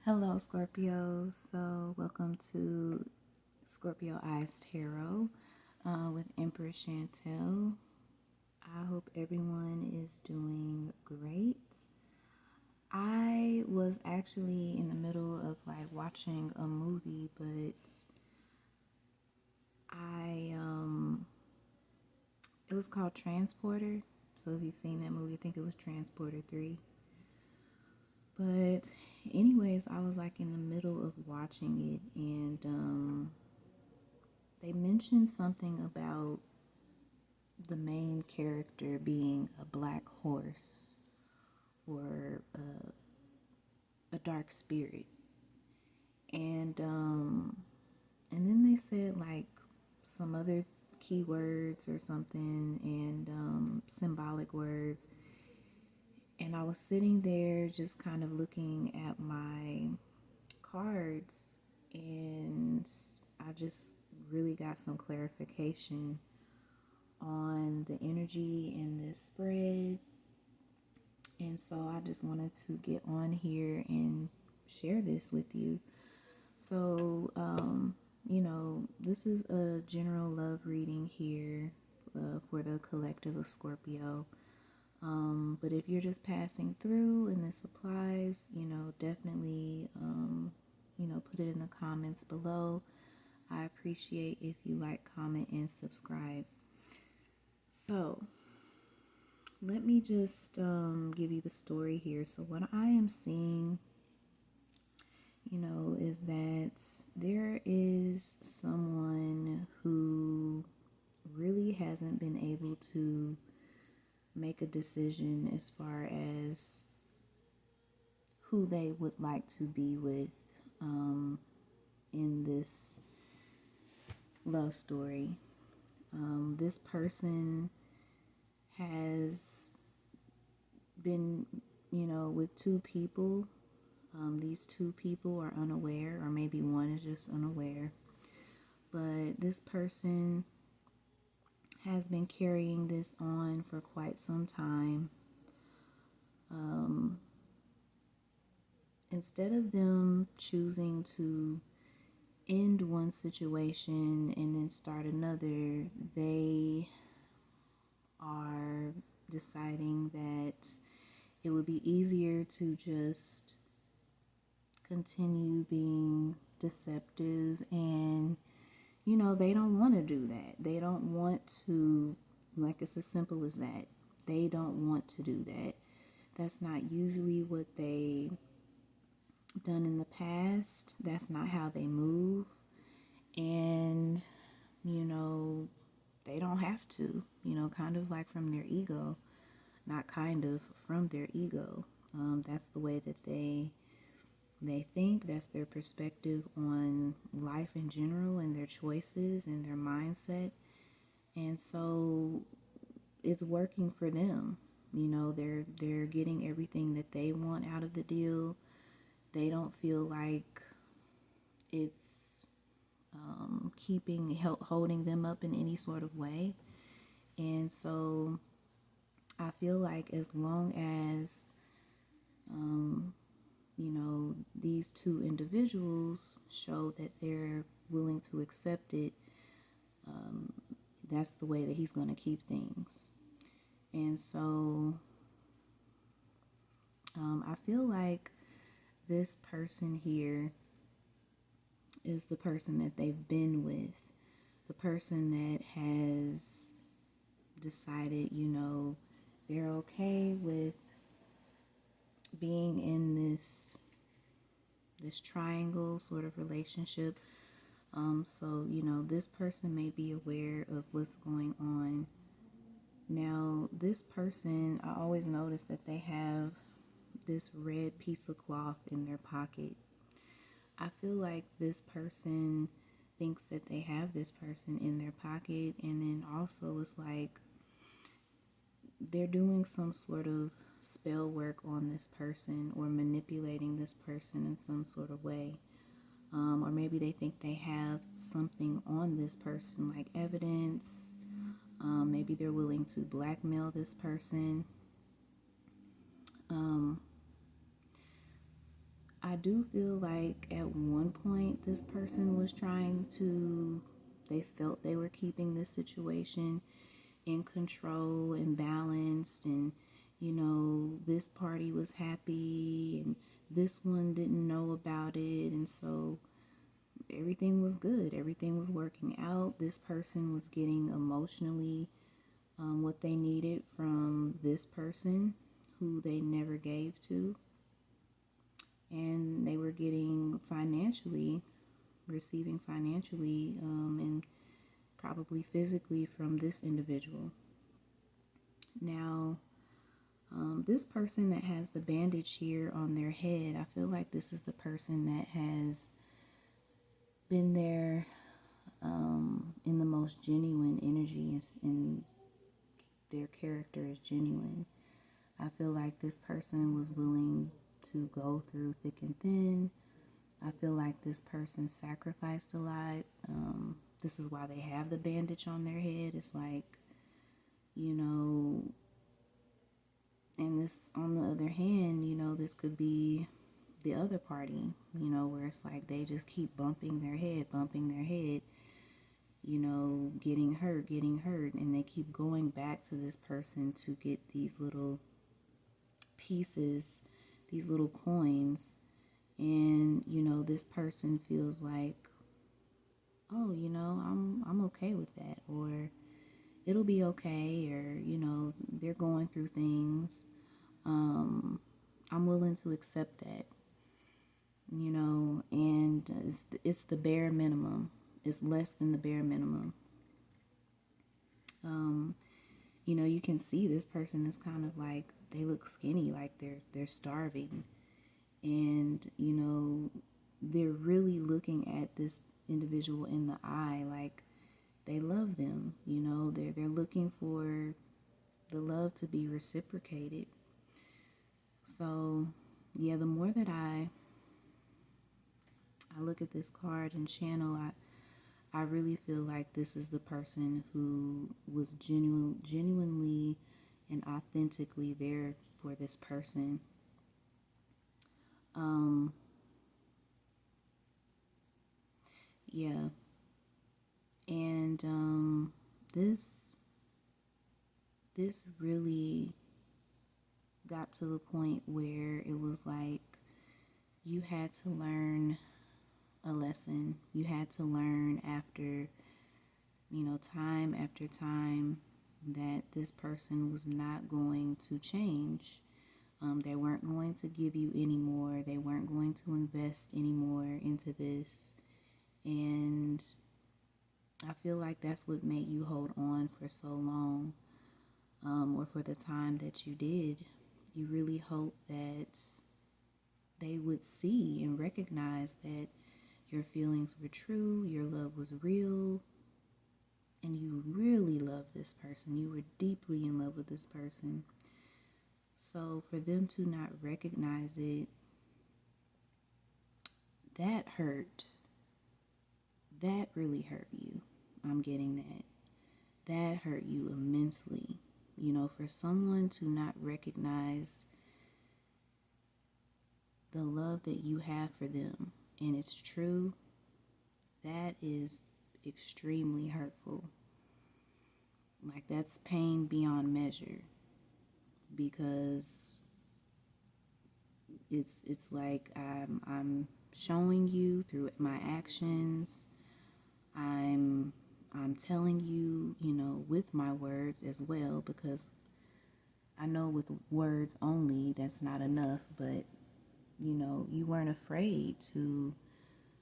Hello, Scorpios. So, welcome to Scorpio Eyes Tarot with Empress Chantel. I hope everyone is doing great. I was actually in the middle of watching a movie, but I it was called Transporter. So, if you've seen that movie, I think it was Transporter 3. But anyways, I was in the middle of watching it, and they mentioned something about the main character being a black horse or a dark spirit, and then they said some other keywords or something, and symbolic words. And I was sitting there just kind of looking at my cards, and I just really got some clarification on the energy in this spread. And so I just wanted to get on here and share this with you. So, this is a general love reading here for the collective of Scorpio. But if you're just passing through and this applies, definitely, put it in the comments below. I appreciate if you like, comment, and subscribe. So, let me just give you the story here. So, what I am seeing, is that there is someone who really hasn't been able to make a decision as far as who they would like to be with in this love story. This person has been, with two people. These two people are unaware, or maybe one is just unaware. But this person has been carrying this on for quite some time. Instead of them choosing to end one situation and then start another, they are deciding that it would be easier to just continue being deceptive, and they don't want to do that. They don't want to, it's as simple as that. They don't want to do that. That's not usually what they done in the past. That's not how they move. And they don't have to, kind of from their ego. Not kind of, from their ego. That's the way that they think. That's their perspective on life in general, and their choices and their mindset. And so it's working for them. They're getting everything that they want out of the deal. They don't feel like it's holding them up in any sort of way. And so I feel like as long as these two individuals show that they're willing to accept it, that's the way that he's going to keep things. And so I feel like this person here is the person that they've been with, the person that has decided, they're okay with being in this triangle sort of relationship. So, this person may be aware of what's going on. Now, this person, I always notice that they have this red piece of cloth in their pocket. I feel like this person thinks that they have this person in their pocket, and then also it's like they're doing some sort of spell work on this person, or manipulating this person in some sort of way. Or maybe they think they have something on this person, like evidence. Maybe they're willing to blackmail this person. I do feel like at one point this person was they felt they were keeping this situation in control and balanced, and this party was happy and this one didn't know about it, and so everything was good, everything was working out. This person was getting emotionally what they needed from this person who they never gave to, and they were receiving financially, and probably physically from this individual. Now, this person that has the bandage here on their head, I feel like this is the person that has been there in the most genuine energy, and their character is genuine. I feel like this person was willing to go through thick and thin. I feel like this person sacrificed a lot. This is why they have the bandage on their head. It's like, and this, on the other hand, this could be the other party, where it's like they just keep bumping their head, getting hurt, and they keep going back to this person to get these little pieces, these little coins, and this person feels like, oh, I'm okay with that, or it'll be okay, or they're going through things. I'm willing to accept that, and it's the bare minimum. It's less than the bare minimum. You can see this person is kind of like, they look skinny, like they're starving, and they're really looking at this individual in the eye like they love them. They're looking for the love to be reciprocated. So yeah, the more that I look at this card and channel, I really feel like this is the person who was genuinely and authentically there for this person. Yeah. And this really got to the point where it was like you had to learn a lesson. You had to learn after, time after time, that this person was not going to change. They weren't going to give you any more. They weren't going to invest any more into this. And I feel like that's what made you hold on for so long, or for the time that you did. You really hope that they would see and recognize that your feelings were true, your love was real, and you really love this person. You were deeply in love with this person. So for them to not recognize it, that hurt. That really hurt you. I'm getting that. That hurt you immensely. For someone to not recognize the love that you have for them, and it's true, that is extremely hurtful. Like, that's pain beyond measure, because it's like I'm showing you through my actions. I'm telling you, with my words as well, because I know with words only that's not enough, but you weren't afraid to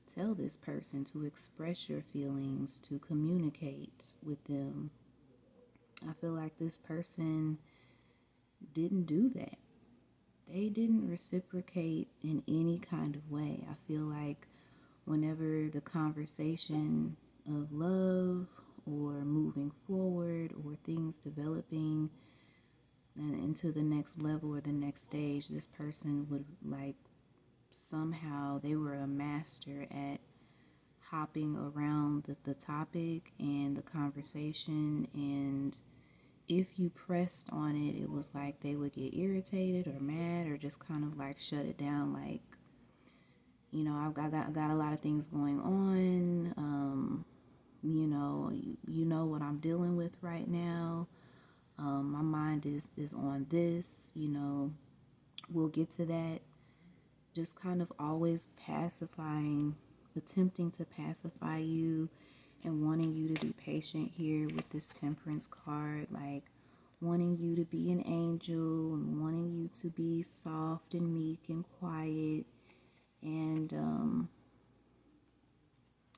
tell this person, to express your feelings, to communicate with them. I feel like this person didn't do that. They didn't reciprocate in any kind of way. I feel like whenever the conversation of love or moving forward or things developing and into the next level or the next stage, this person would, like, somehow they were a master at hopping around the topic and the conversation, and if you pressed on it, it was like they would get irritated or mad or just kind of like shut it down, like, I got a lot of things going on. You know what I'm dealing with right now. My mind is on this. We'll get to that. Just kind of always pacifying, attempting to pacify you, and wanting you to be patient here with this temperance card, like wanting you to be an angel and wanting you to be soft and meek and quiet. And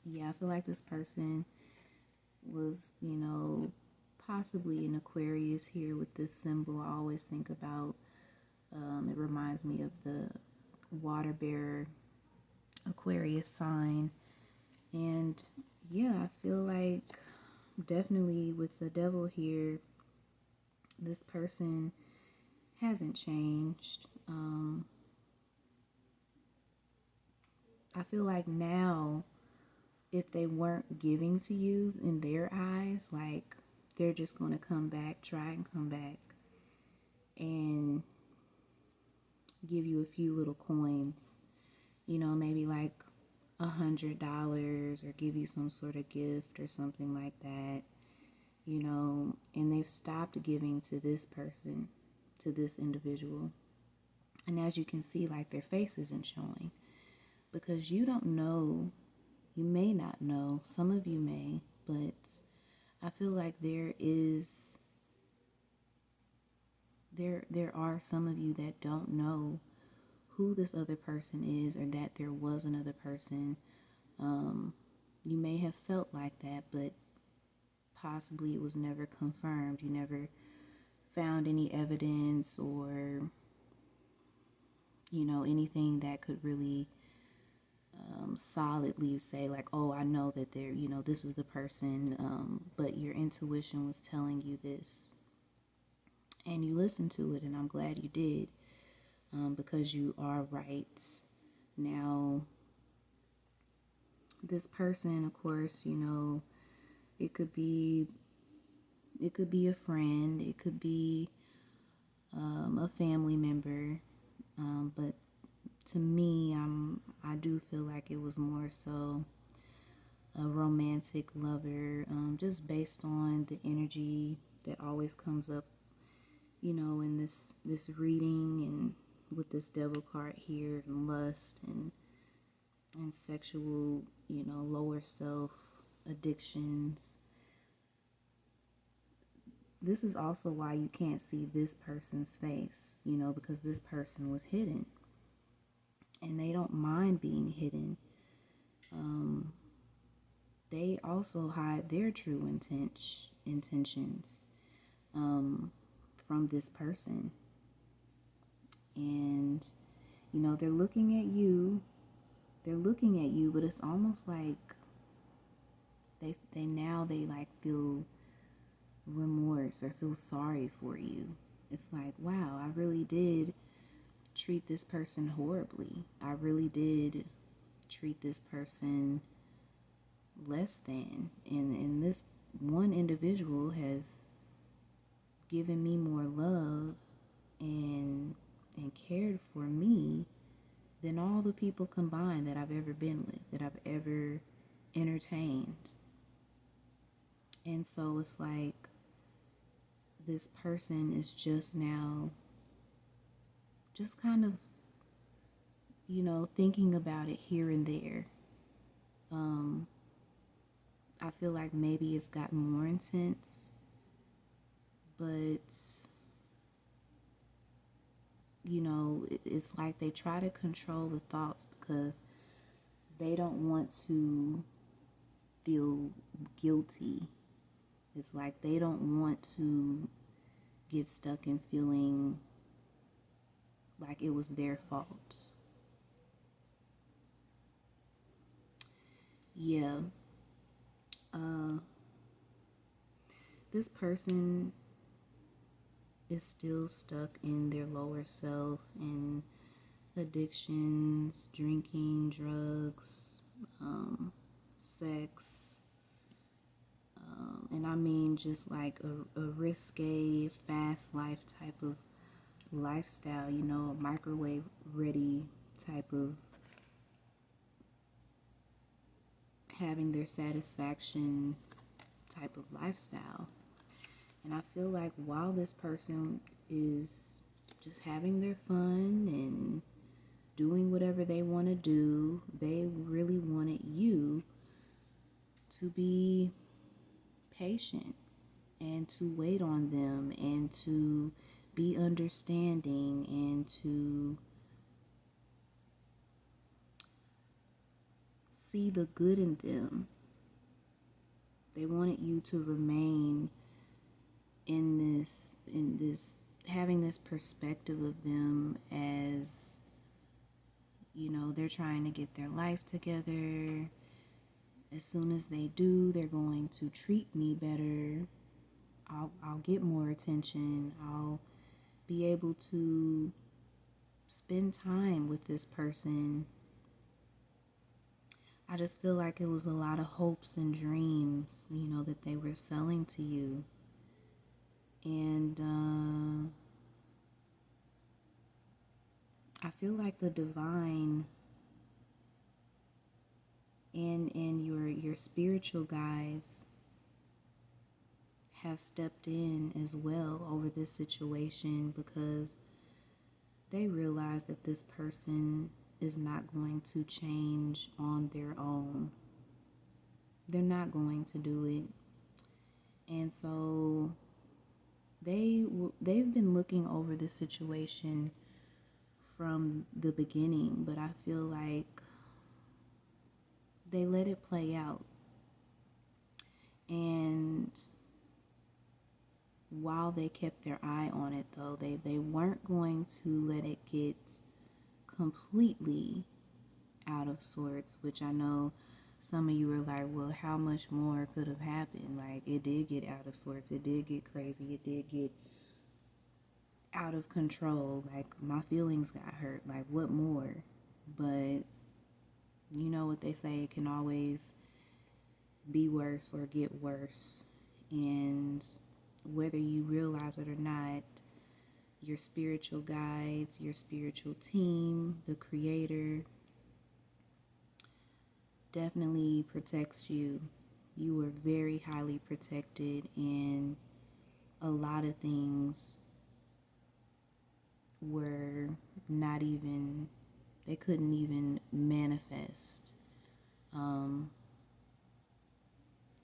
I feel like this person was, possibly an Aquarius here with this symbol. I always think about, it reminds me of the water bearer Aquarius sign. And I feel like definitely with the devil here, this person hasn't changed. I feel like now, if they weren't giving to you in their eyes, like they're just going to try and come back and give you a few little coins, maybe like $100, or give you some sort of gift or something like that, and they've stopped giving to this person, to this individual. And as you can see, like their face isn't showing because you don't know, you may not know, some of you may, but I feel like there are some of you that don't know who this other person is, or that there was another person. You may have felt like that, but possibly it was never confirmed. You never found any evidence or, anything that could really solidly say like, oh, I know that this is the person, but your intuition was telling you this. And you listened to it, and I'm glad you did, because you are right. Now, this person, of course, it could be a friend, it could be a family member, but to me, I do feel like it was more so a romantic lover, just based on the energy that always comes up, in this reading, and with this devil card here, and lust and sexual, lower self addictions. This is also why you can't see this person's face, because this person was hidden. And they don't mind being hidden. They also hide their true intentions from this person. And, they're looking at you. But it's almost like they like feel remorse or feel sorry for you. It's like, wow, I really did treat this person horribly. I really did treat this person less than. And this one individual has given me more love and cared for me than all the people combined that I've ever been with, that I've ever entertained. And so it's like this person is just now just kind of, thinking about it here and there. I feel like maybe it's gotten more intense, but, it's like they try to control the thoughts because they don't want to feel guilty. It's like they don't want to get stuck in feeling like it was their fault. Yeah. This person is still stuck in their lower self, in addictions, drinking, drugs, sex, and I mean just like a risque, fast life type of lifestyle, a microwave ready type of having their satisfaction type of lifestyle. And I feel like while this person is just having their fun and doing whatever they want to do, they really wanted you to be patient and to wait on them and to be understanding and to see the good in them. They wanted you to remain in this having this perspective of them as, you know, they're trying to get their life together. As soon as they do, they're going to treat me better. I'll get more attention. I'll be able to spend time with this person. I just feel like it was a lot of hopes and dreams, you know, that they were selling to you. And I feel like the divine and your spiritual guides have stepped in as well over this situation, because they realize that this person is not going to change on their own. They're not going to do it. And so they've been looking over this situation from the beginning, but I feel like they let it play out. And while they kept their eye on it, though, they weren't going to let it get completely out of sorts, which I know some of you were like, well, how much more could have happened? Like, it did get out of sorts. It did get crazy. It did get out of control. Like, my feelings got hurt. Like, what more? But you know what they say, it can always be worse or get worse. And whether you realize it or not, your spiritual guides, your spiritual team, the creator definitely protects you. You are very highly protected, and a lot of things were not even, they couldn't even manifest.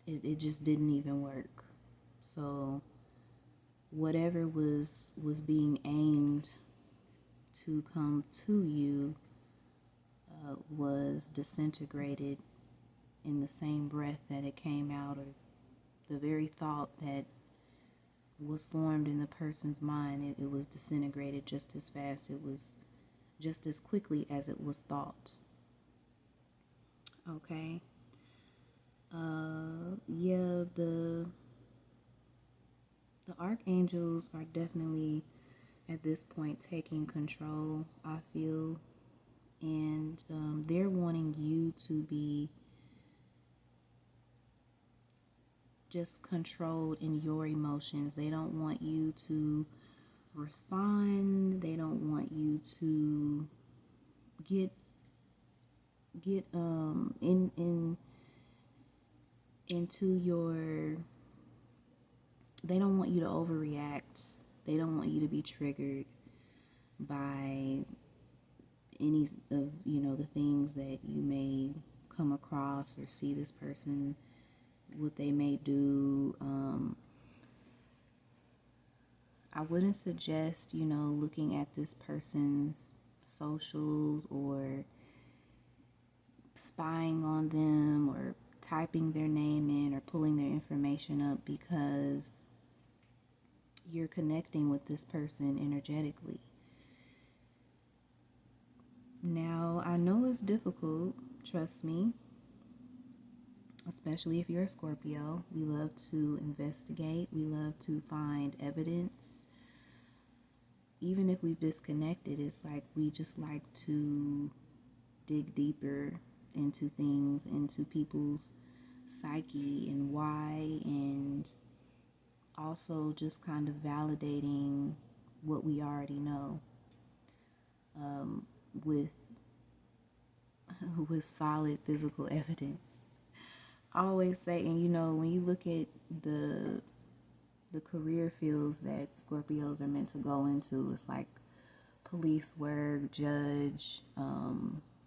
It just didn't even work. So whatever was being aimed to come to you was disintegrated in the same breath that it came out, or the very thought that was formed in the person's mind, it was disintegrated just as fast. It was just as quickly as it was thought. Okay. Yeah, the archangels are definitely at this point taking control, I feel, and they're wanting you to be just controlled in your emotions. They don't want you to respond. They don't want you to get into your, they don't want you to overreact. They don't want you to be triggered by any of, you know, the things that you may come across or see this person, what they may do. I wouldn't suggest, you know, looking at this person's socials or spying on them or typing their name in or pulling their information up, because you're connecting with this person energetically. Now, I know it's difficult, trust me, especially if you're a Scorpio. We love to investigate. We love to find evidence. Even if we've disconnected, it's like we just like to dig deeper into things, into people's psyche and why, and also just kind of validating what we already know with with solid physical evidence. I always say, and you know, when you look at the career fields that Scorpios are meant to go into, it's like police work, judge,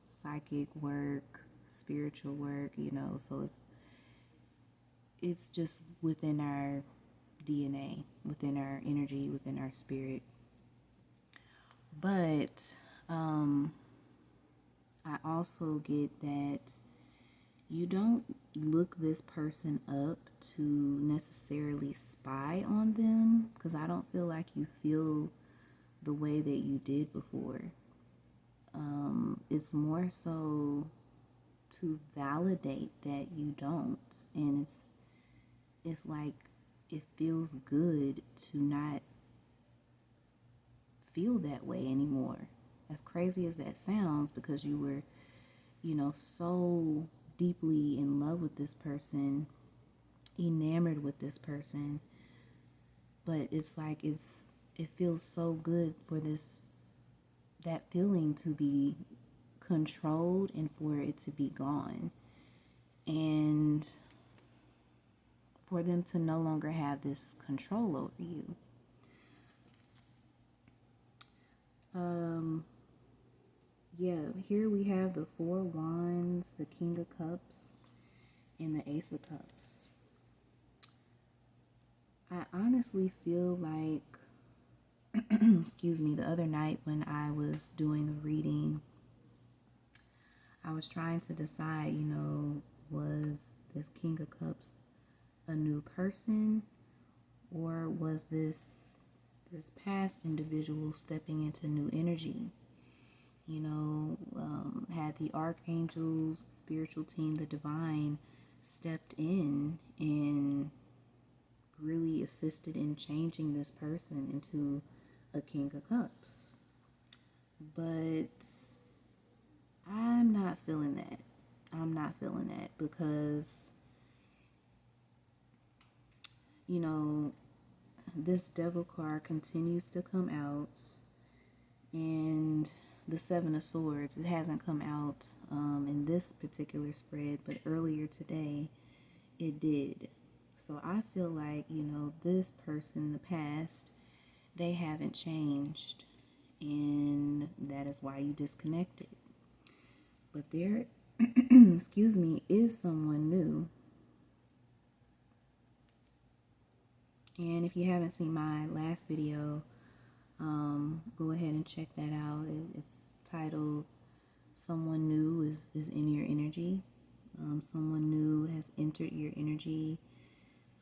psychic work, spiritual work, you know, so it's just within our DNA, within our energy, within our spirit. But I also get that you don't look this person up to necessarily spy on them, because I don't feel like you feel the way that you did before. It's more so to validate that you don't, and it's like it feels good to not feel that way anymore. As crazy as that sounds, because you were, you know, so deeply in love with this person, enamored with this person, but it's like it feels so good for that feeling to be controlled and for it to be gone, and for them to no longer have this control over you. Yeah, here we have the Four Wands, the King of Cups, and the Ace of Cups. I honestly feel like, excuse me, the other night when I was doing a reading, I was trying to decide, you know, was this King of Cups a new person, or was this past individual stepping into new energy? You know, had the archangels, spiritual team, the divine, stepped in and really assisted in changing this person into a King of Cups. But I'm not feeling that. I'm not feeling that because, you know, this devil card continues to come out, and the Seven of Swords, it hasn't come out in this particular spread, but earlier today it did. So I feel like, you know, this person in the past, they haven't changed, and that is why you disconnected. But there, excuse me, is someone new. And if you haven't seen my last video, go ahead and check that out. It's titled Someone New is in Your Energy. Someone new has entered your energy.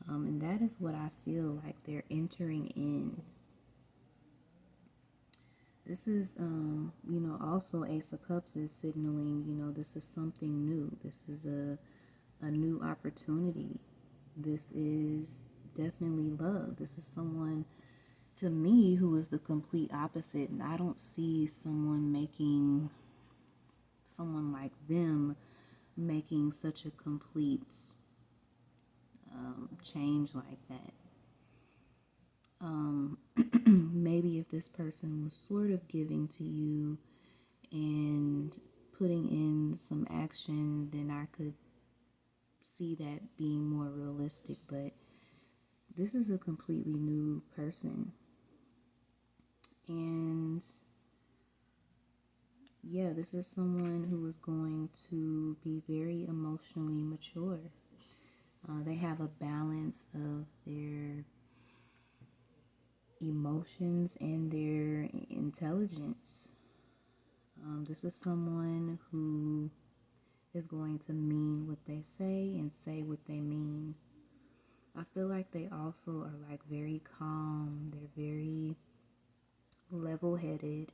And that is what I feel like they're entering in. This is, you know, also Ace of Cups is signaling, you know, this is something new. This is a new opportunity. This is definitely love. This is someone, to me, who is the complete opposite. And I don't see someone like them making such a complete change like that. Maybe if this person was sort of giving to you and putting in some action, then I could see that being more realistic. But this is a completely new person. And yeah, this is someone who is going to be very emotionally mature. They have a balance of their emotions and their intelligence. This is someone who is going to mean what they say and say what they mean. I feel like they also are like very calm. They're very level-headed,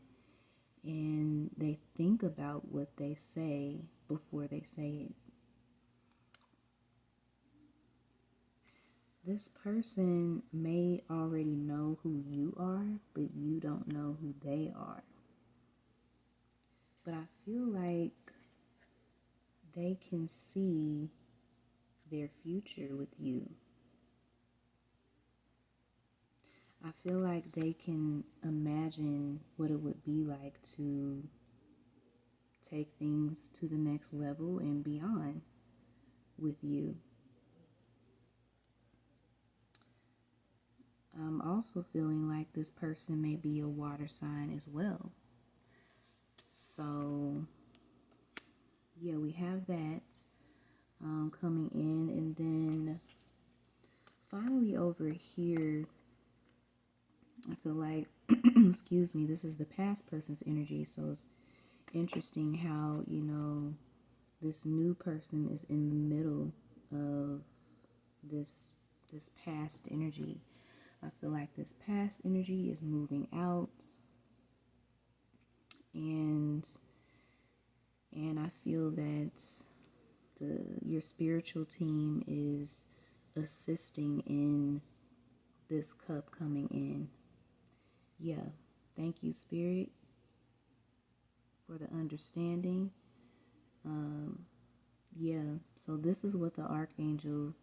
and they think about what they say before they say it. This person may already know who you are, but you don't know who they are. But I feel like they can see their future with you. I feel like they can imagine what it would be like to take things to the next level and beyond. with you. I'm also feeling like this person may be a water sign as well. So, yeah, we have that coming in. And then finally over here, I feel like, excuse me, this is the past person's energy. So it's interesting how, this new person is in the middle of this past energy. I feel like this past energy is moving out, and I feel that your spiritual team is assisting in this cup coming in. Yeah, thank you, Spirit, for the understanding. Yeah, so this is what the Archangel,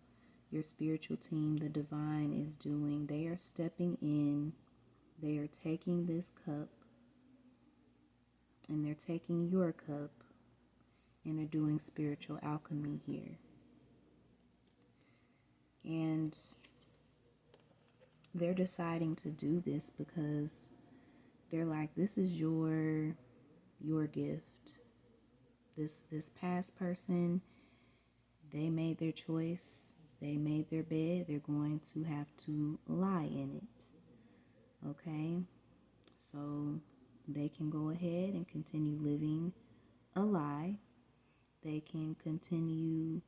your spiritual team, the divine, is doing. They are stepping in, they are taking this cup, and they're taking your cup, and they're doing spiritual alchemy here. And they're deciding to do this because they're like, this is your gift. This past person, they made their choice, they made their bed, they're going to have to lie in it. Okay? So they can go ahead and continue living a lie. They can continue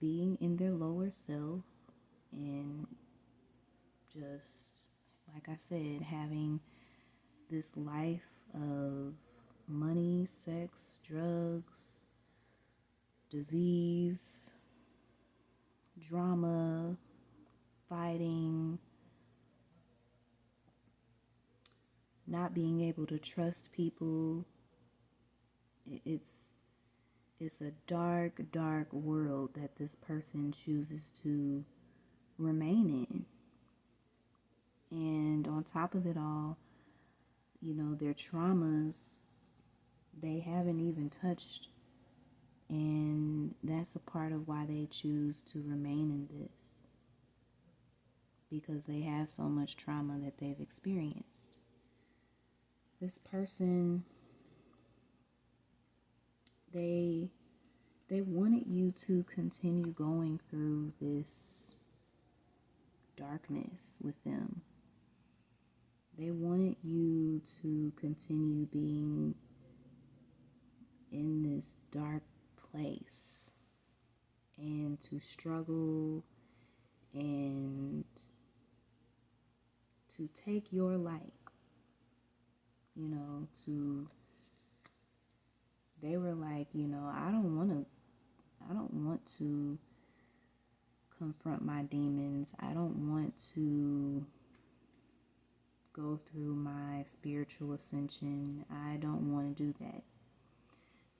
being in their lower self and just, like I said, having this life of money, sex, drugs, disease, drama, fighting, not being able to trust people. It's a dark, dark world that this person chooses to remain in. And on top of it all, their traumas, they haven't even touched. And that's a part of why they choose to remain in this. Because they have so much trauma that they've experienced. This person, they wanted you to continue going through this darkness with them. They wanted you to continue being in this dark place and to struggle and to take your light, they were like, I don't want to confront my demons. I don't want to go through my spiritual ascension. I don't want to do that.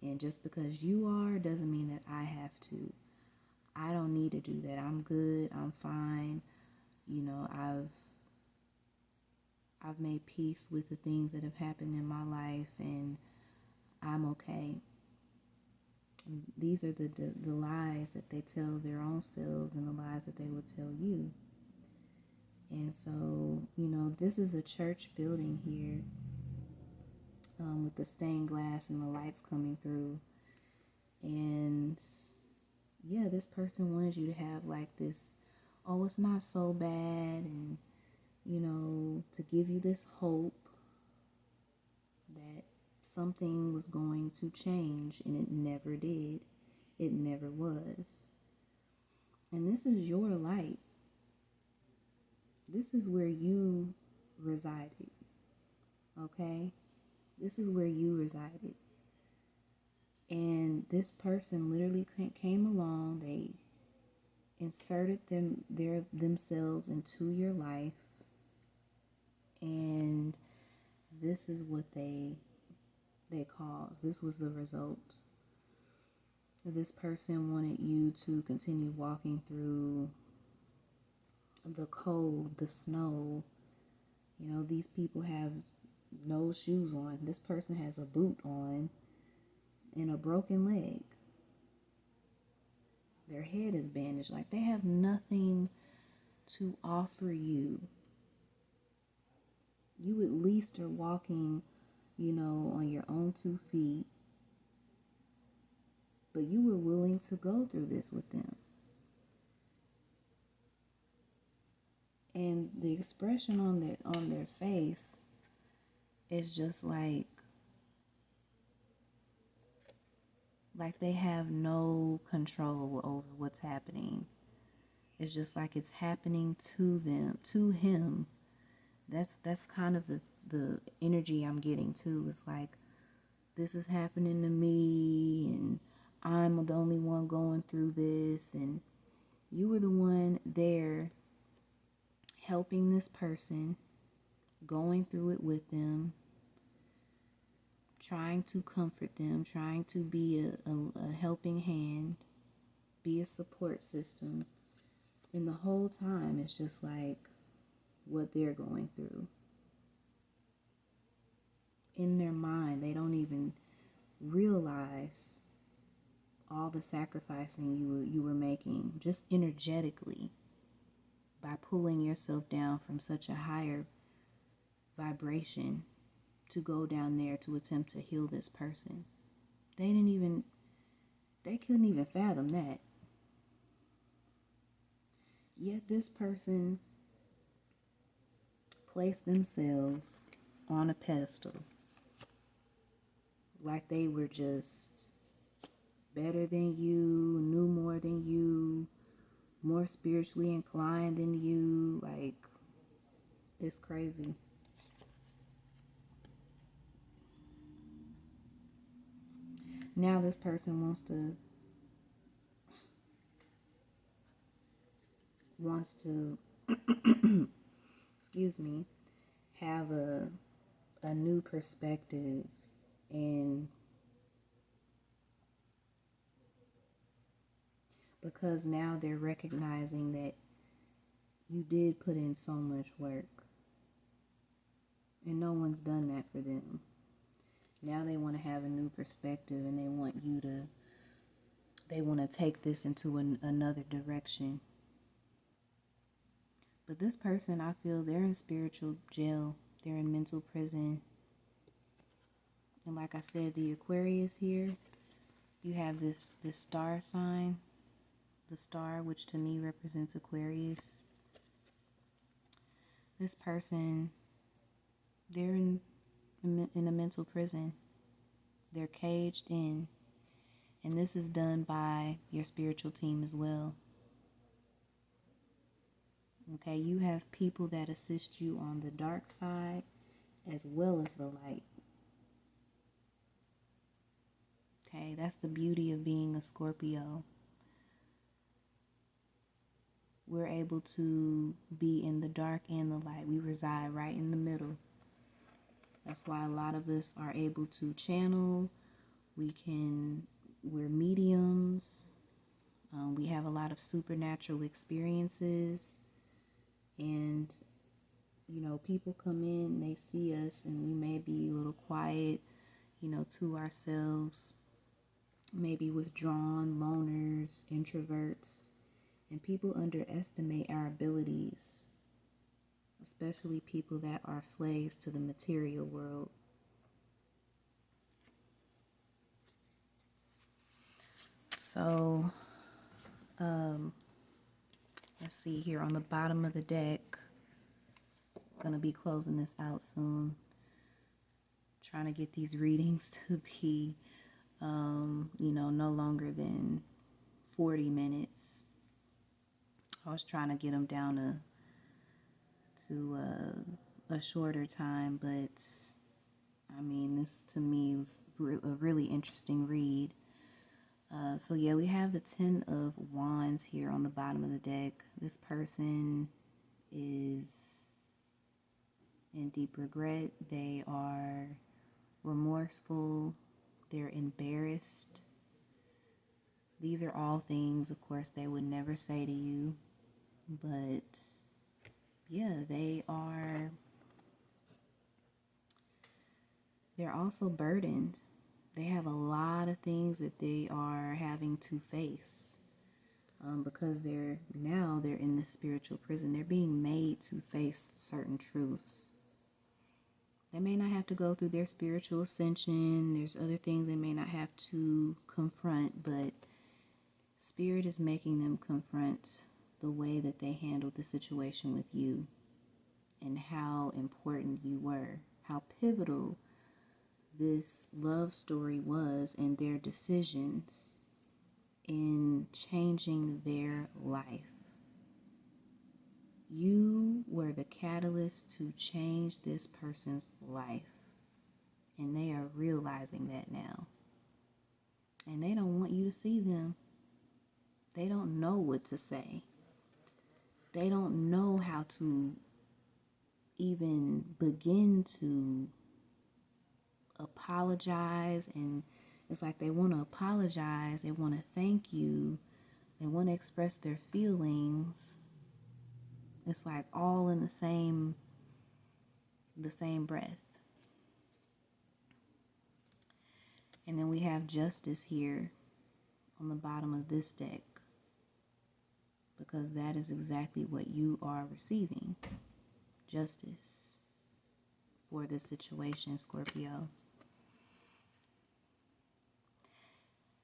And just because you are doesn't mean that I have to. I don't need to do that. I'm good. I'm fine. I've made peace with the things that have happened in my life, and I'm okay. And these are the lies that they tell their own selves and the lies that they will tell you. And so, this is a church building here with the stained glass and the lights coming through. And yeah, this person wanted you to have like this, oh, it's not so bad, and to give you this hope that something was going to change, and it never did. It never was. And this is your light. This is where you resided. Okay? This is where you resided. And this person literally came along. They inserted themselves into your life. And this is what they caused. This was the result. This person wanted you to continue walking through the cold, the snow. These people have no shoes on. This person has a boot on and a broken leg. Their head is bandaged. Like they have nothing to offer you. You at least are walking, on your own 2 feet. But you were willing to go through this with them. And the expression on their face is just like they have no control over what's happening. It's just like it's happening to them, to him. That's kind of the energy I'm getting too. It's like, this is happening to me, and I'm the only one going through this, and you were the one there helping this person, going through it with them, trying to comfort them, trying to be a helping hand, be a support system. And the whole time it's just like what they're going through. In their mind, they don't even realize all the sacrificing you were making, just energetically, by pulling yourself down from such a higher vibration to go down there to attempt to heal this person. They couldn't even fathom that. Yet this person placed themselves on a pedestal like they were just better than you, knew more than you, more spiritually inclined than you. Like, it's crazy. Now this person wants to excuse me, have a new perspective, and because now they're recognizing that you did put in so much work and no one's done that for them. Now they want to have a new perspective, and they want to take this into another direction. But this person, I feel they're in spiritual jail. They're in mental prison. And like I said, the Aquarius here, you have this star sign, the star, which to me represents Aquarius. This person, they're in a mental prison. They're caged in. And this is done by your spiritual team as well. Okay, you have people that assist you on the dark side as well as the light. Okay, that's the beauty of being a Scorpio. We're able to be in the dark and the light. We reside right in the middle. That's why a lot of us are able to channel. We're mediums. We have a lot of supernatural experiences. And, people come in, they see us, and we may be a little quiet, to ourselves, maybe withdrawn, loners, introverts. And people underestimate our abilities, especially people that are slaves to the material world. So, let's see here on the bottom of the deck. Gonna be closing this out soon. Trying to get these readings to be, no longer than 40 minutes. I was trying to get them down to a shorter time, but this to me was a really interesting read. So yeah, we have the 10 of Wands here on the bottom of the deck. This person is in deep regret. They are remorseful. They're embarrassed. These are all things, of course, they would never say to you. But yeah, they're also burdened. They have a lot of things that they are having to face. because they're in the spiritual prison. They're being made to face certain truths. They may not have to go through their spiritual ascension. There's other things they may not have to confront, but Spirit is making them confront the way that they handled the situation with you and how important you were, how pivotal this love story was in their decisions in changing their life. You were the catalyst to change this person's life, and they are realizing that now. And they don't want you to see them. They don't know what to say. They don't know how to even begin to apologize. And it's like they want to apologize, they want to thank you, they want to express their feelings. It's like all in the same breath. And then we have justice here on the bottom of this deck, because that is exactly what you are receiving. Justice for this situation, Scorpio.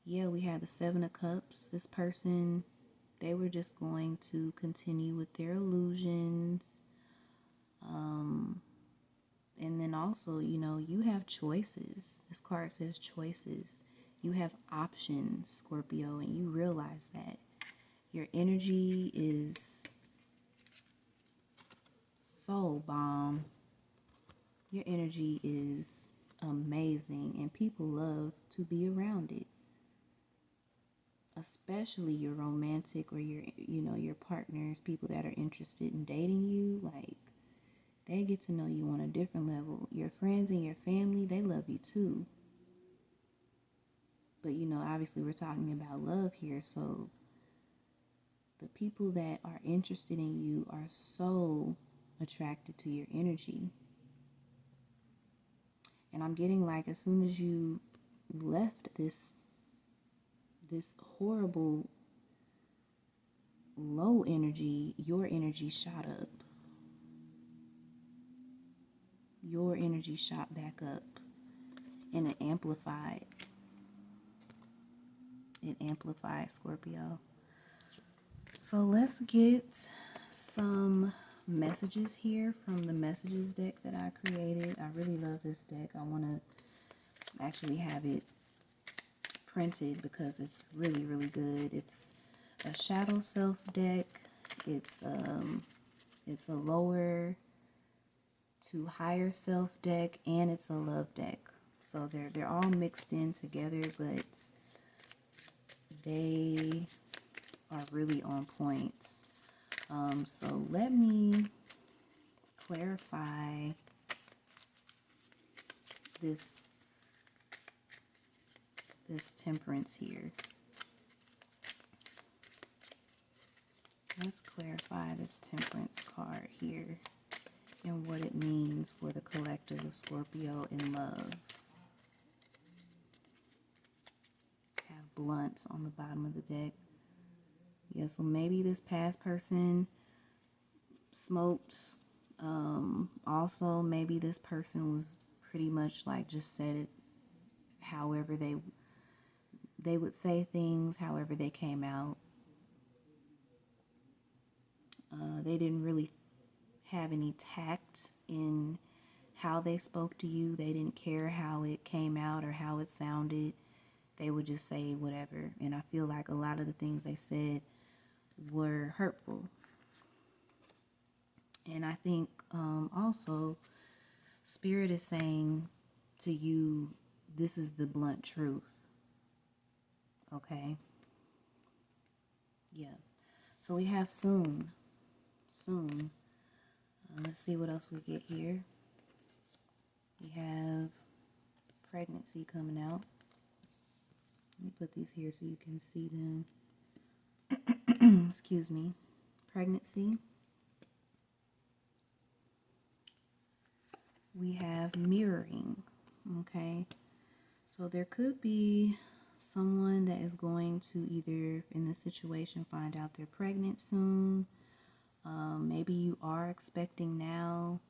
Yeah, we have the Seven of Cups. This person, they were just going to continue with their illusions. And then also, you have choices. This card says choices. You have options, Scorpio, and you realize that. Your energy is so bomb. Your energy is amazing, and people love to be around it. Especially your romantic or your partners, people that are interested in dating you, like they get to know you on a different level. Your friends and your family, they love you too. But obviously we're talking about love here, so the people that are interested in you are so attracted to your energy. And I'm getting like as soon as you left this horrible low energy, your energy shot up. Your energy shot back up, and it amplified. It amplified, Scorpio. So let's get some messages here from the messages deck that I created. I really love this deck. I want to actually have it printed because it's really, really good. It's a shadow self deck. It's a lower to higher self deck, and it's a love deck. So they're all mixed in together, but they are really on point. So let me clarify this temperance here. Let's clarify this temperance card here and what it means for the collective of Scorpio in love. Have blunts on the bottom of the deck. Yeah, so maybe this past person smoked. Also, maybe this person was pretty much like just said it however they would say things, however they came out. They didn't really have any tact in how they spoke to you. They didn't care how it came out or how it sounded. They would just say whatever. And I feel like a lot of the things they said were hurtful. And I think also Spirit is saying to you, this is the blunt truth. Okay? Yeah. So we have soon. Let's see what else we get here. We have pregnancy coming out. Let me put these here so you can see them. Excuse me. Pregnancy. We have mirroring. Okay. So there could be someone that is going to either, in this situation, find out they're pregnant soon. Maybe you are expecting now.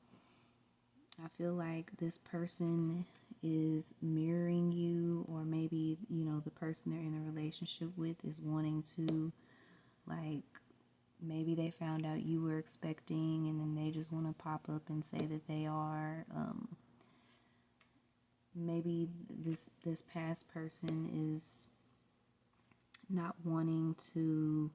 I feel like this person is mirroring you, or maybe, the person they're in a relationship with is wanting to, like, maybe they found out you were expecting and then they just want to pop up and say that they are. Maybe this past person is not wanting to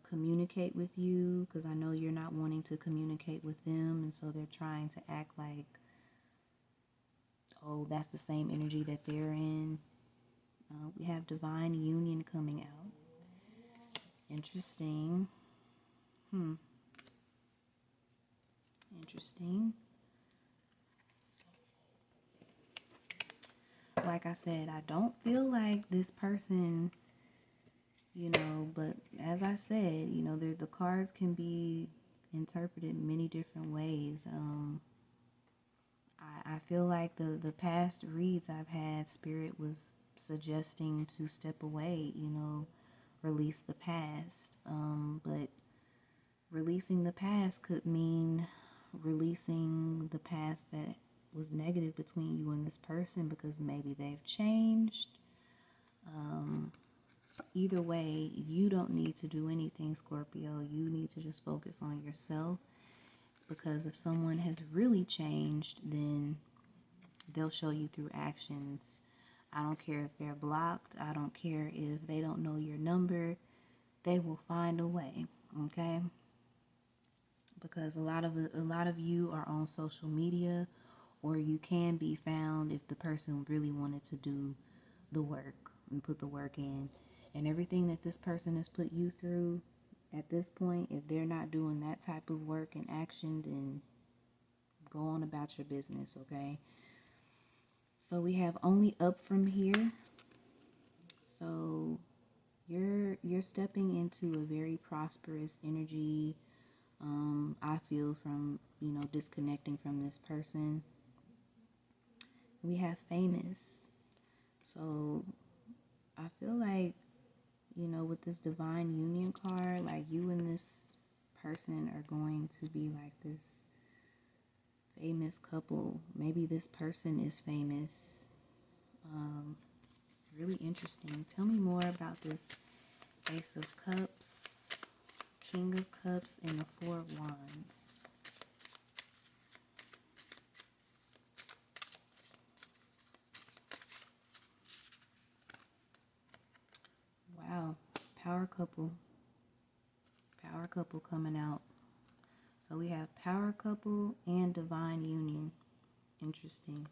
communicate with you, because I know you're not wanting to communicate with them, and so they're trying to act like, oh, that's the same energy that they're in. We have divine union coming out. Interesting. Interesting. Like I said, I don't feel like this person, but as I said, the cards can be interpreted many different ways. I feel like the past reads I've had, Spirit was suggesting to step away, release the past. But releasing the past could mean releasing the past that was negative between you and this person, because maybe they've changed. Either way, you don't need to do anything, Scorpio. You need to just focus on yourself, because if someone has really changed, then they'll show you through actions. I don't care if they're blocked. I don't care if they don't know your number. They will find a way, okay? Because a lot of you are on social media, or you can be found if the person really wanted to do the work and put the work in. And everything that this person has put you through at this point, if they're not doing that type of work and action, then go on about your business, okay? So we have only up from here. So you're stepping into a very prosperous energy. I feel from, disconnecting from this person. We have famous. So I feel like, with this divine union card, like you and this person are going to be like this famous couple. Maybe this person is famous. Really interesting. Tell me more about this Ace of Cups, King of Cups, and the Four of Wands. Wow. Power couple. Power couple coming out. So we have power couple and divine union. Interesting.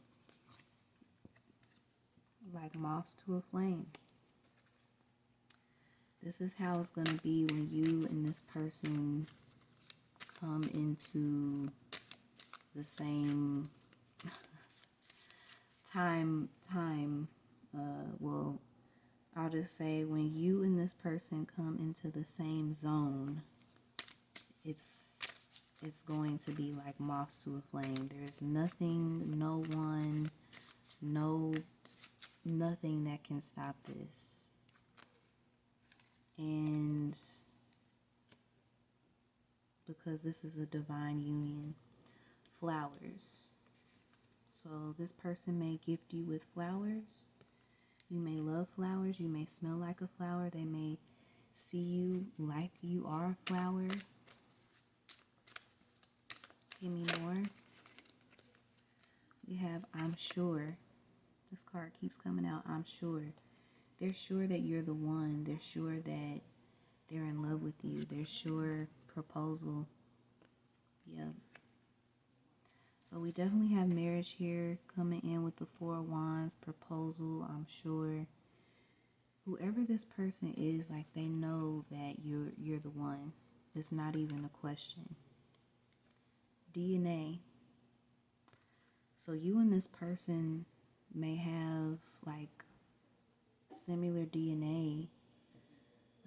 Like moths to a flame. This is how it's going to be when you and this person come into the same time. Well, I'll just say when you and this person come into the same zone, it's going to be like moths to a flame. There's nothing, no one, nothing that can stop this. And because this is a divine union, flowers. So this person may gift you with flowers. You may love flowers. You may smell like a flower. They may see you like you are a flower. Give me more. We have I'm sure. This card keeps coming out. I'm sure. They're sure that you're the one. They're sure that they're in love with you. They're sure proposal. Yeah. So we definitely have marriage here coming in with the Four of Wands, proposal, I'm sure. Whoever this person is, like, they know that you're the one. It's not even a question. DNA. So you and this person may have like similar DNA.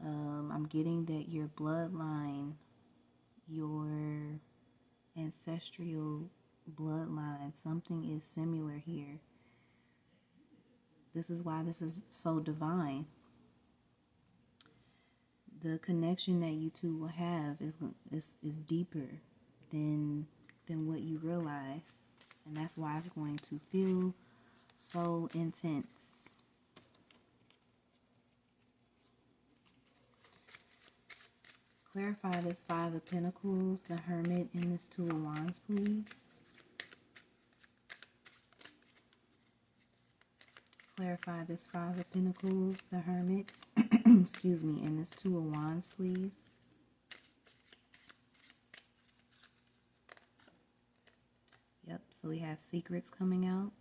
I'm getting that your bloodline, your ancestral bloodline, something is similar here. This is why this is so divine. The connection that you two will have is deeper than what you realize, and that's why it's going to feel so intense. Clarify this Five of Pentacles, the Hermit, and this Two of Wands, please. Clarify this Five of Pentacles, the Hermit, excuse me, and this Two of Wands, please. Yep, so we have secrets coming out.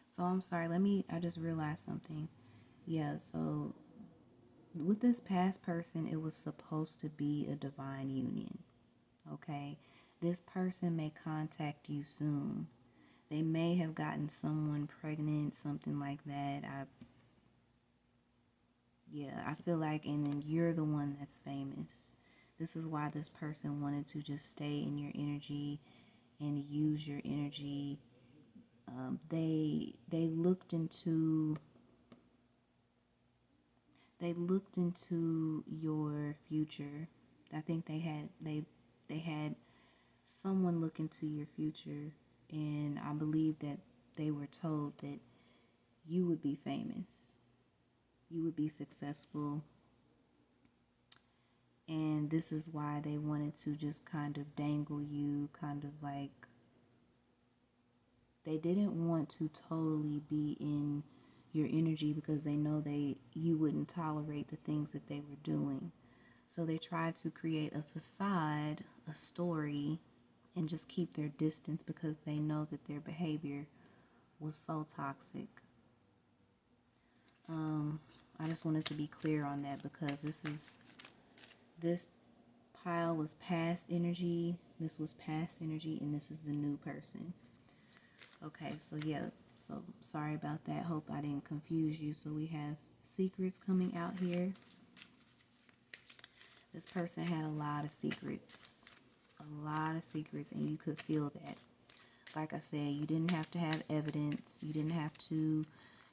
So I'm sorry, I just realized something. Yeah, so with this past person, it was supposed to be a divine union, okay? This person may contact you soon. They may have gotten someone pregnant, something like that. I feel like, and then you're the one that's famous. This is why this person wanted to just stay in your energy and use your energy. They looked into your future. I think they had someone look into your future, and I believe that they were told that you would be famous, you would be successful, and this is why they wanted to just kind of dangle you, kind of like they didn't want to totally be in your energy because they know you wouldn't tolerate the things that they were doing. So they tried to create a facade, a story, and just keep their distance because they know that their behavior was so toxic. I just wanted to be clear on that because this pile was past energy, this was past energy, and this is the new person. Okay, so yeah, so sorry about that. Hope I didn't confuse you. So we have secrets coming out here. This person had a lot of secrets, and you could feel that. Like I said, you didn't have to have evidence. You didn't have to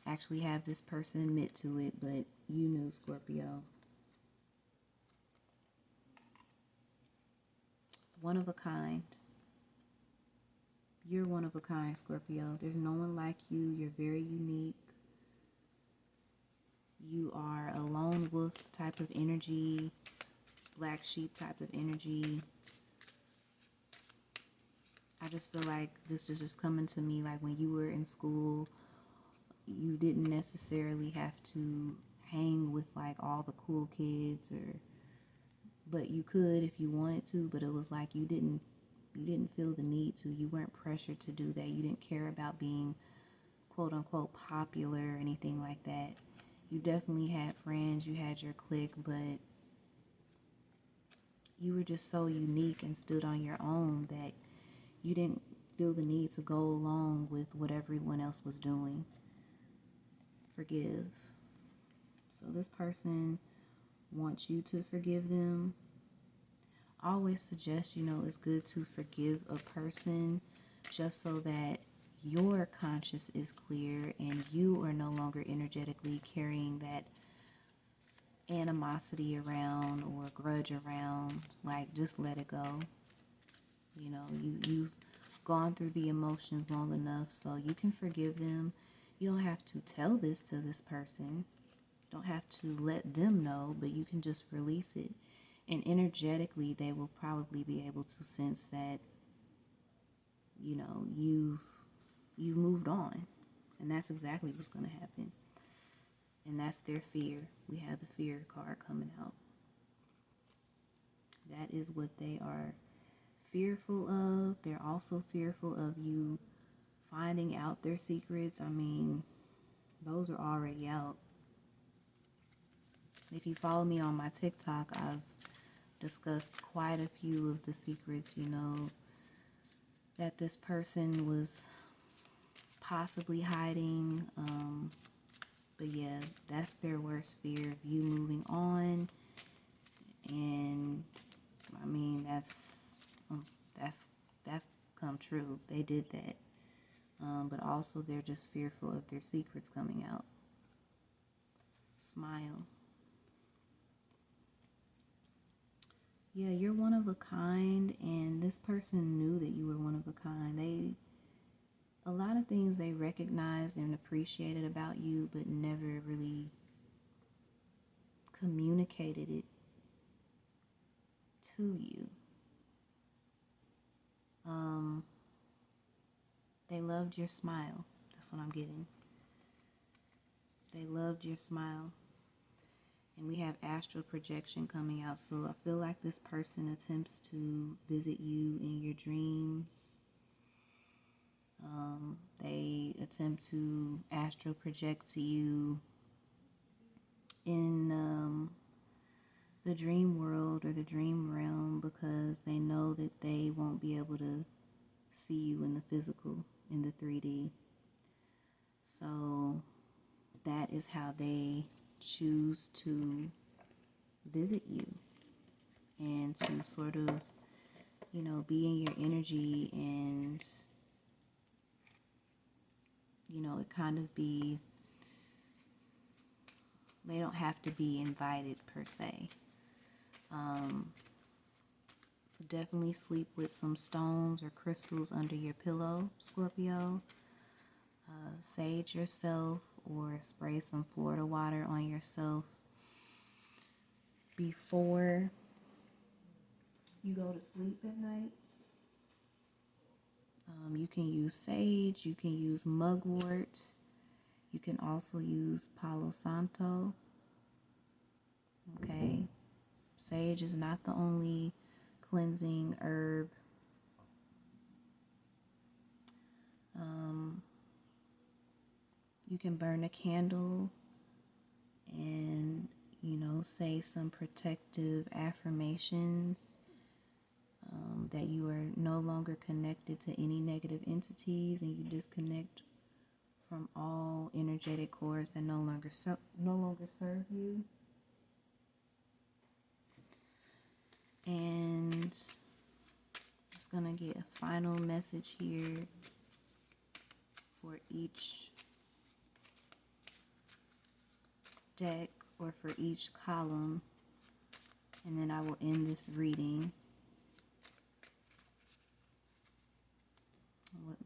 actually have this person admit to it, but you knew, Scorpio. One of a kind. You're one of a kind, Scorpio. There's no one like you. You're very unique. You are a lone wolf type of energy, black sheep type of energy. I just feel like this is just coming to me like when you were in school, you didn't necessarily have to hang with like all the cool kids, but you could if you wanted to, but it was like you didn't feel the need to. You weren't pressured to do that. You didn't care about being quote unquote popular or anything like that. You definitely had friends, you had your clique, but you were just so unique and stood on your own that you didn't feel the need to go along with what everyone else was doing. Forgive. So this person wants you to forgive them. I always suggest, it's good to forgive a person just so that your conscience is clear and you are no longer energetically carrying that animosity around or grudge around. Like, just let it go. You've gone through the emotions long enough so you can forgive them. You don't have to tell this to this person. You don't have to let them know, but you can just release it. And energetically, they will probably be able to sense that, you've moved on. And that's exactly what's going to happen. And that's their fear. We have the fear card coming out. That is what they are fearful of. They're also fearful of you finding out their secrets. I mean, those are already out. If you follow me on my TikTok, I've discussed quite a few of the secrets, that this person was possibly hiding. But yeah, that's their worst fear, of you moving on. And I mean, that's that's come true. They did that. But also they're just fearful of their secrets coming out. Smile. Yeah, you're one of a kind, and this person knew that you were one of a kind. A lot of things they recognized and appreciated about you, but never really communicated it to you. They loved your smile. That's what I'm getting. They loved your smile. And we have astral projection coming out. So I feel like this person attempts to visit you in your dreams. They attempt to astral project to you in the dream world or the dream realm, because they know that they won't be able to see you in the physical, in the 3D. So that is how they choose to visit you and to sort of, be in your energy, and, it kind of be, they don't have to be invited per se. Definitely sleep with some stones or crystals under your pillow, Scorpio. Sage yourself or spray some Florida water on yourself before you go to sleep at night. You can use sage, you can use mugwort, you can also use Palo Santo. Okay, sage is not the only cleansing herb. You can burn a candle and, say some protective affirmations, that you are no longer connected to any negative entities, and you disconnect from all energetic cords that no longer serve you. And just gonna get a final message here for each deck or for each column, and then I will end this reading.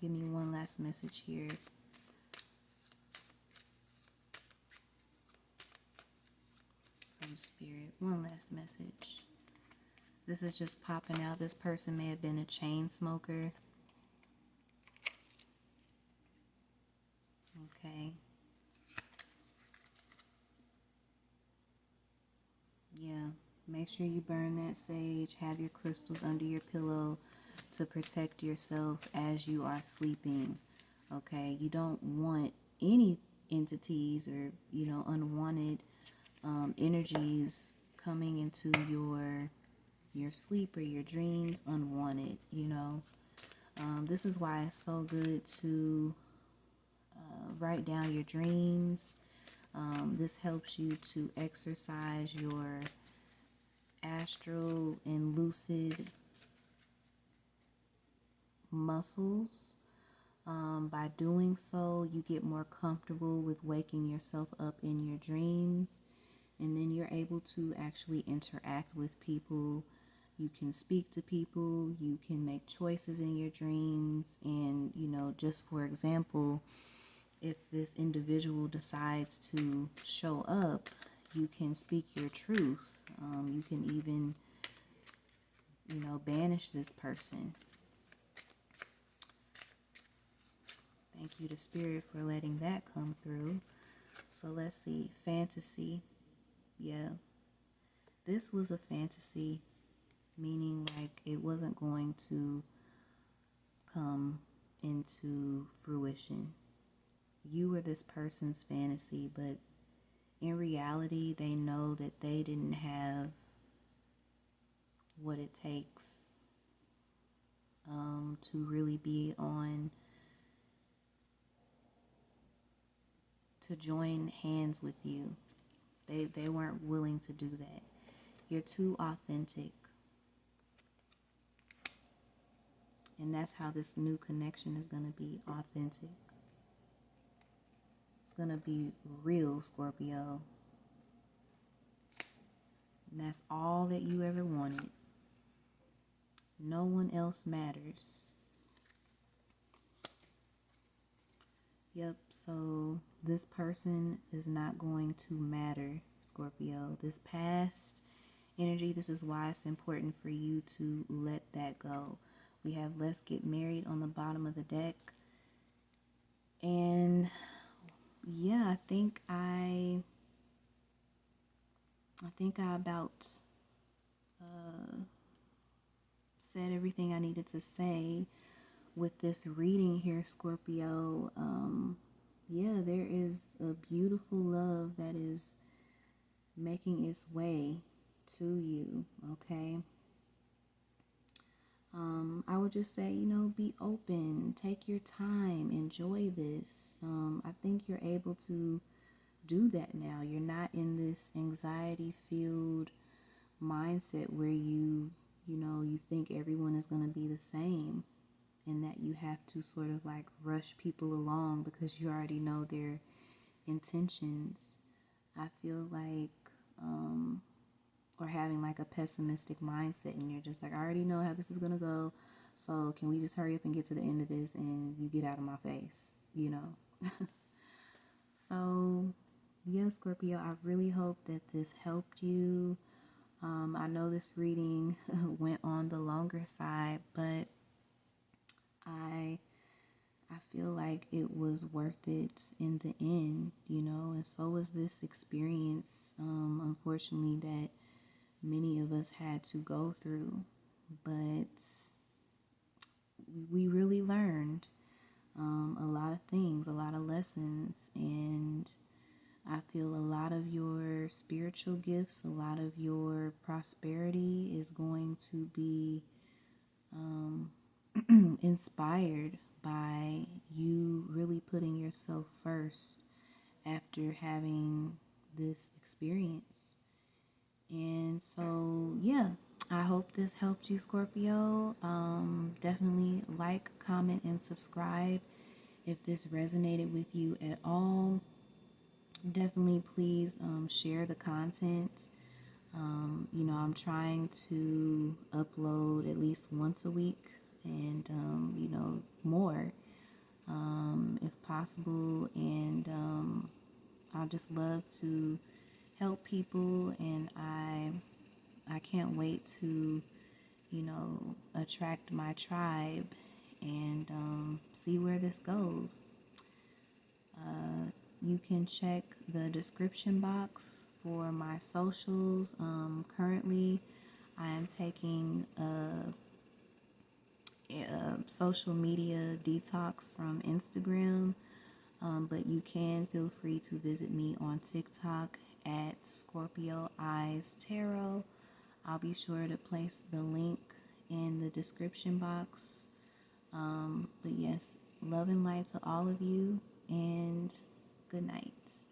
Give me one last message here. From Spirit, one last message. This is just popping out. This person may have been a chain smoker. Okay. Yeah. Make sure you burn that sage. Have your crystals under your pillow to protect yourself as you are sleeping. Okay. You don't want any entities or, unwanted energies coming into your sleep or your dreams unwanted. This is why it's so good to write down your dreams. This helps you to exercise your astral and lucid muscles. By doing so, you get more comfortable with waking yourself up in your dreams, and then you're able to actually interact with people. You can speak to people, you can make choices in your dreams, and, just for example, if this individual decides to show up, you can speak your truth. You can even, banish this person. Thank you to Spirit for letting that come through. So let's see. Fantasy. Yeah. This was a fantasy, meaning like it wasn't going to come into fruition. You were this person's fantasy, but in reality, they know that they didn't have what it takes to really be on, to join hands with you. They weren't willing to do that. You're too authentic. And that's how this new connection is going to be authentic. It's going to be real, Scorpio. And that's all that you ever wanted. No one else matters. Yep, so this person is not going to matter, Scorpio. This past energy, this is why it's important for you to let that go. We have let's get married on the bottom of the deck. And yeah, I think I about said everything I needed to say with this reading here, Scorpio. Yeah, there is a beautiful love that is making its way to you, okay? I would just say, be open, take your time, enjoy this. I think you're able to do that now. You're not in this anxiety-filled mindset where you think everyone is going to be the same and that you have to sort of like rush people along because you already know their intentions. I feel like, or having like a pessimistic mindset and you're just like, I already know how this is going to go. So can we just hurry up and get to the end of this and you get out of my face, So yeah, Scorpio, I really hope that this helped you. I know this reading went on the longer side, but I feel like it was worth it in the end, and so was this experience, unfortunately, that many of us had to go through. But we really learned a lot of things, a lot of lessons, and I feel a lot of your spiritual gifts, a lot of your prosperity is going to be inspired by you really putting yourself first after having this experience. And so, yeah, I hope this helped you, Scorpio. Definitely like, comment, and subscribe if this resonated with you at all. Definitely please share the content. I'm trying to upload at least once a week and, more if possible. And I just love to help people, and I can't wait to, attract my tribe and see where this goes. You can check the description box for my socials. Currently, I am taking a social media detox from Instagram, but you can feel free to visit me on TikTok at Scorpio Eyes Tarot. I'll be sure to place the link in the description box. But yes, love and light to all of you, and good night.